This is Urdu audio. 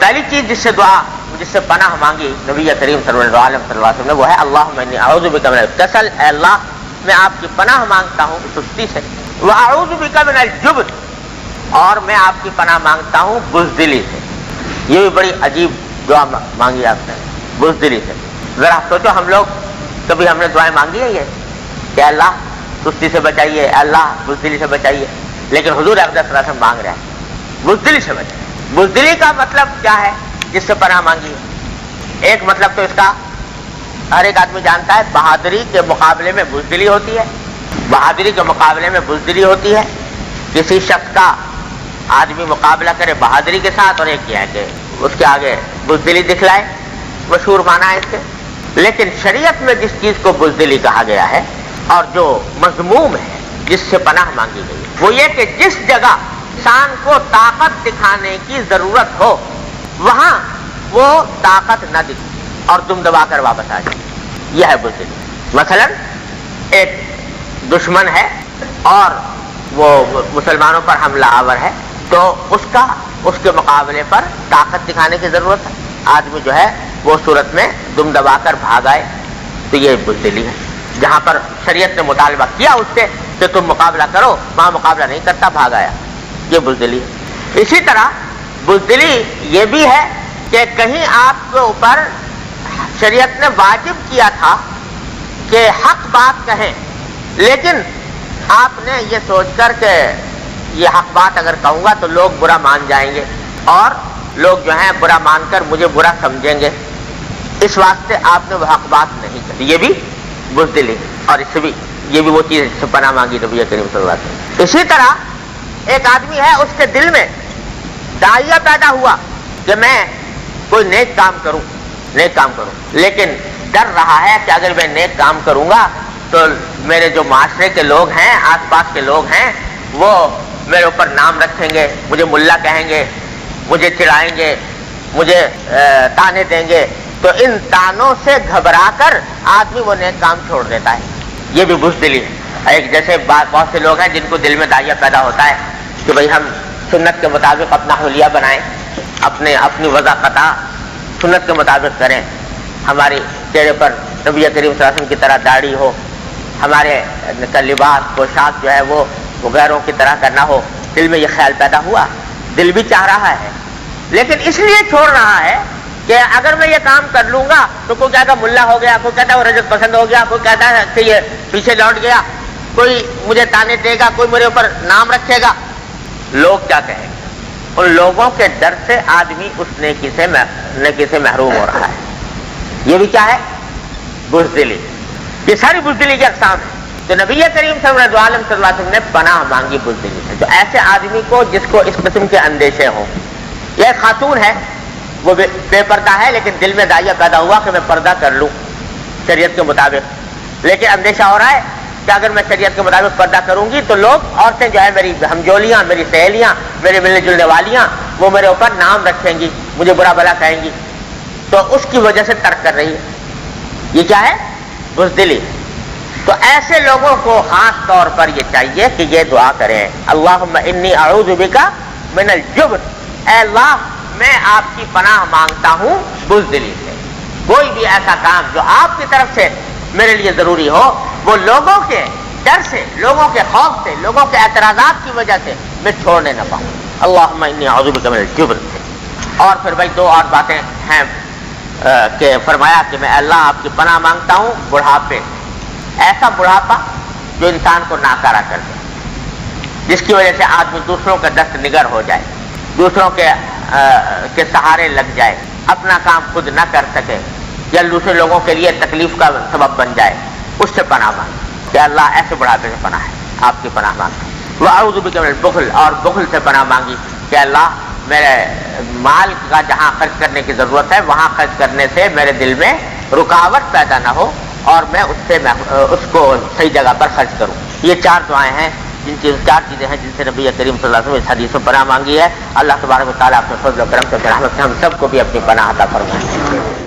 پہلی چیز جس سے پناہ مانگی نبی کریم صلی اللہ علیہ وسلم نے وہ ہے اللہم انی اعوذ بک من الکسل، اے اللہ میں آپ کی پناہ مانگتا ہوں سستی سے، واعوذ بک من الجبن، اور میں آپ کی پناہ مانگتا ہوں بزدلی سے۔ یہ بھی بڑی عجیب دعا مانگی آپ نے، بزدلی سے۔ ذرا سوچو ہم لوگ کبھی ہم نے دعائیں مانگی ہیں یہ کہ اللہ سستی سے بچائیے، اللہ بزدلی سے بچائیے، لیکن حضور اقدس صلی اللہ علیہ وسلم مانگ رہے ہیں بزدلی سے بچائیے۔ بزدلی کا مطلب کیا ہے جس سے پناہ مانگی ہے؟ ایک مطلب تو اس کا ہر ایک آدمی جانتا ہے، بہادری کے مقابلے میں بزدلی ہوتی ہے، بہادری کے مقابلے میں بزدلی ہوتی ہے۔ کسی شخص کا آدمی مقابلہ کرے بہادری کے ساتھ اور ایک یہ ہے کہ اس کے آگے بزدلی دکھلائے، مشہور معنی ہے اس کے۔ لیکن شریعت میں جس چیز کو بزدلی کہا گیا ہے اور جو مذموم ہے، جس سے پناہ مانگی گئی ہے، وہ یہ کہ جس جگہ انسان کو طاقت دکھانے کی ضرورت ہو وہاں وہ طاقت نہ دکھے اور دم دبا کر واپس آ جائے، یہ ہے بزدلی۔ مثلا ایک دشمن ہے اور وہ مسلمانوں پر حملہ آور ہے، تو اس کے مقابلے پر طاقت دکھانے کی ضرورت ہے، آدمی جو ہے وہ صورت میں دم دبا کر بھاگ آئے، تو یہ بزدلی ہے۔ جہاں پر شریعت نے مطالبہ کیا اس سے کہ تم مقابلہ کرو، وہاں مقابلہ نہیں کرتا، بھاگ آیا، یہ بزدلی ہے۔ اسی طرح بزدلی یہ بھی ہے کہ کہیں آپ کے اوپر شریعت نے واجب کیا تھا کہ حق بات کہیں، لیکن آپ نے یہ سوچ کر کہ یہ حق بات اگر کہوں گا تو لوگ برا مان جائیں گے اور لوگ جو ہیں برا مان کر مجھے برا سمجھیں گے، اس واسطے آپ نے وہ حق بات نہیں کری، یہ بھی بزدلی۔ اور اس سے بھی یہ بھی وہ چیز سے پناہ مانگی نبی کریم صلی اللہ علیہ وسلم۔ اسی طرح ایک آدمی ہے، اس کے دل میں داعیہ پیدا ہوا کہ میں کوئی نیک کام کروں، لیکن ڈر رہا ہے کہ اگر میں نیک کام کروں گا تو میرے جو معاشرے کے لوگ ہیں، آس پاس کے لوگ ہیں، وہ میرے اوپر نام رکھیں گے، مجھے ملا کہیں گے، مجھے چڑھائیں گے، مجھے تانے دیں گے، تو ان تانوں سے گھبرا کر آدمی وہ نیک کام چھوڑ دیتا ہے، یہ بھی بزدلی ہے۔ ایک جیسے بہت سے لوگ ہیں جن کو دل میں داعیہ پیدا ہوتا ہے کہ بھئی ہم سنت کے مطابق اپنا حلیہ بنائیں، اپنی وضع قطع سنت کے مطابق کریں، ہماری چہرے پر نبی کریم صلی اللہ علیہ وسلم کی طرح داڑھی ہو، ہمارے لباس پوشاک جو ہے وہ غیروں کی طرح کرنا ہو۔ دل میں یہ خیال پیدا ہوا، دل بھی چاہ رہا ہے، لیکن اس لیے چھوڑ رہا ہے کہ اگر میں یہ کام کر لوں گا تو کوئی کہتا ملا ہو گیا، کوئی کہتا وہ رجت پسند ہو گیا، کوئی کہتا ہے کہ یہ پیچھے لوٹ گیا، کوئی مجھے تانے دے گا، کوئی میرے اوپر نام رکھے گا، لوگ کیا کہیں گے۔ ان لوگوں کے ڈر سے آدمی اس نیکی سے محروم ہو رہا ہے، یہ بھی کیا ہے؟ بزدلی۔ یہ ساری بزدلی کی اقسام ہے۔ تو نبی کریم صلی اللہ علیہ وسلم نے پناہ مانگی بزدلی سے، جو ایسے آدمی کو جس کو اس قسم کے اندیشے ہوں۔ یہ خاتون ہے، وہ بے پردہ ہے، لیکن دل میں داعیہ پیدا ہوا کہ میں پردہ کر لوں شریعت کے مطابق، لیکن اندیشہ ہو رہا ہے کہ اگر میں شریعت کے مطابق پردہ کروں گی تو لوگ، عورتیں جو ہے میری ہمجولیاں، میری سہیلیاں، میرے ملنے جلنے والیاں، وہ میرے اوپر نام رکھیں گی، مجھے برا بھلا کہیں گی، تو اس کی وجہ سے ترک کر رہی ہے۔ یہ کیا ہے؟ بزدلی۔ تو ایسے لوگوں کو خاص طور پر یہ چاہیے کہ یہ دعا کریں، اللہم انی اعوذ بک من الجبن، اے اللہ میں آپ کی پناہ مانگتا ہوں بزدلی سے۔ کوئی بھی ایسا کام جو آپ کی طرف سے میرے لیے ضروری ہو، وہ لوگوں کے ڈر سے، لوگوں کے خوف سے، لوگوں کے اعتراضات کی وجہ سے میں چھوڑنے نہ پاؤں۔ اللہم انی اعوذ بک من الجبن۔ اور پھر بھائی دو اور باتیں ہیں کہ فرمایا کہ میں اللہ آپ کی پناہ مانگتا ہوں بڑھاپے، ایسا بڑھاپا جو انسان کو ناکارہ کر دے، جس کی وجہ سے آدمی دوسروں کا دست نگر ہو جائے، دوسروں کے سہارے لگ جائے، اپنا کام خود نہ کر سکے، یا دوسرے لوگوں کے لیے تکلیف کا سبب بن جائے، اس سے پناہ مانگ کہ اللہ ایسے بڑھاپے سے پناہ ہے، آپ کی پناہ مانگتا ہوں۔ وَأَعُوذُ بِكَ مِنَ الْبُخْلِ، اور بخل سے پناہ مانگی کہ اللہ میرے مال کا جہاں خرچ کرنے کی ضرورت ہے وہاں خرچ کرنے سے میرے دل میں رکاوٹ پیدا نہ ہو اور میں اس کو صحیح جگہ پر خرچ کروں۔ یہ چار دعائیں ہیں، چار چیزیں ہیں جن سے نبی کریم صلی اللہ علیہ وسلم اس حدیث میں پناہ مانگی ہے۔ اللہ تبارک و تعالیٰ اپنے فضل و کرم سے رحمت سے ہم سب کو بھی اپنی پناہ عطا فرمائے۔